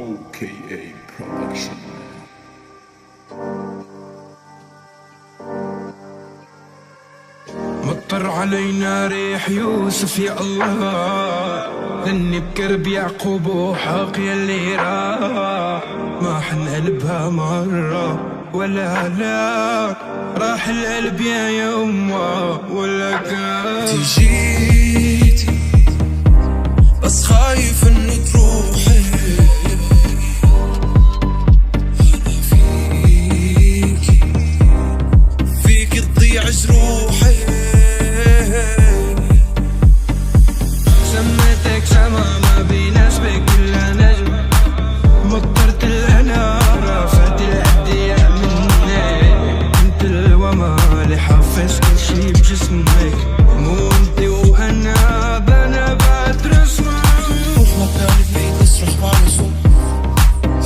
OKA Production. مطر علينا ريح يوسف يا الله، ذني بكرب يعقوب وحق يلي راح، ما حنقلبها مرة ولا لا، راح القلب يا يما ولا كان جيت بس خايف انه تروحي، انا فيك تضيع جروحي، سميتك سما ما بيناسبك الا نجم، مطرت الانا رافت الابديع مني، انت الومالي حافظ كل شي بجسمك، مو انت وانا بنبات رسمك. روحنا كان بعيد نسرح بعد صوت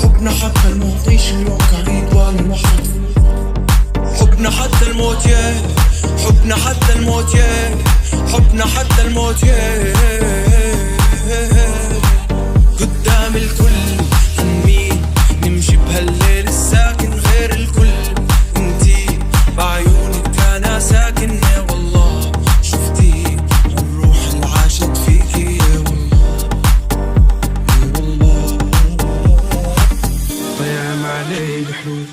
حبنا حتى الموت، نعيش اليوم كعيد ولا الوحدة تفوت، حبنا حتى الموت يا حبنا حتى الموت يا حبنا حتى الموت يا قدام الكل مين نمشي بهالليل الساكن غير الكل، انتي بعيونك انا ساكن يا والله، شفتي الروح اللي عاشت فيكي يا والله طيعم علي الحروف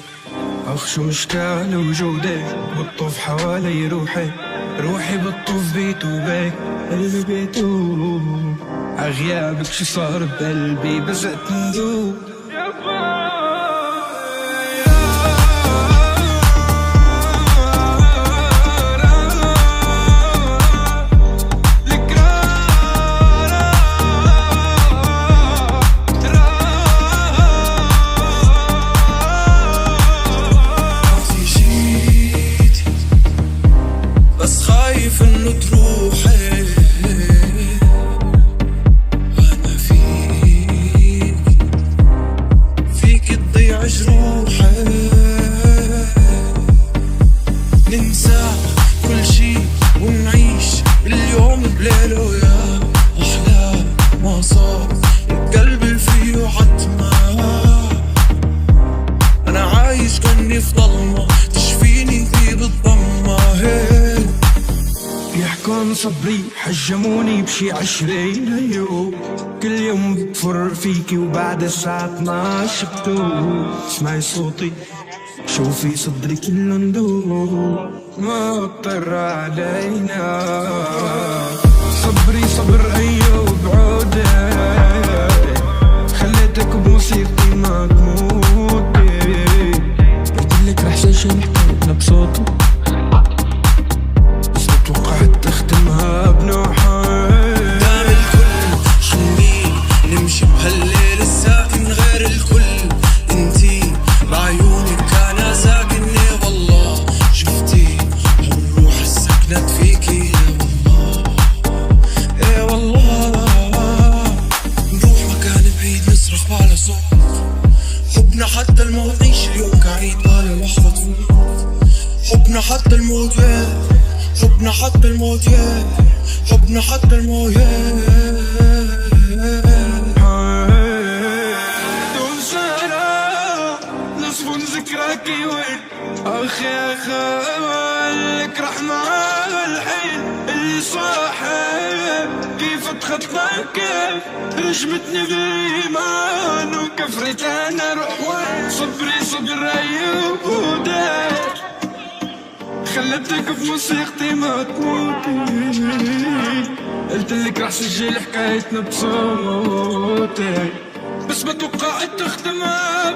اخشو مشتاق لوجودك، بتطوف حوالي روحي، روحي بتطوف بيت وبيك، قلبي بيتوب عغيابك شي صار بقلبي بزقت ندوب. بس خايف انه تروحي، انا فيك تضيع جروحي، ننسى كل شي ونعيش اليوم بليله يا احلى ما صار القلب فيه عتمة، انا عايش كني في ضلمة تشفيني في بالضمة هيك. يحكون صبري حجموني بشي 20 يوم، كل يوم بفر فيكي وبعد الساعة 12 بتوب، اسمعي صوتي شوفي صدري كله ندوب، ما اضطر علينا صبري صبر ايوب عودك، خليتك بموسيقتي ما تموتي، قلتلك رح سجل حكايتنا بصوتي بس توقعت تختمها بنوحة. قدام الكل حنين نمشي بهالليل الساكن غير الكل، انتي بعيونك انا ساكن يا والله، شفتي الروح سكنت فيكي يا والله نروح مكان بعيد نصرخ على صوت، حبنا حتى الموت نعيش اليوم كعيد ولا لحظة تفوت، حبنا حتى الموت يا حبنا حتى الموت يا حبنا حتى الموت يا دون سهرة نصفن ذكراكي وين اخ يا خالك رح معاه الحين اللي صاحب كيف اتخطى كيف رجمتني بالايمان وكفرت انا روح وين، صبري صبر ايوب وداك خلتك بموسيقتي ما تموتي، قلتلك رح سجل حكايتنا بصوتي بس ما توقعت تختمها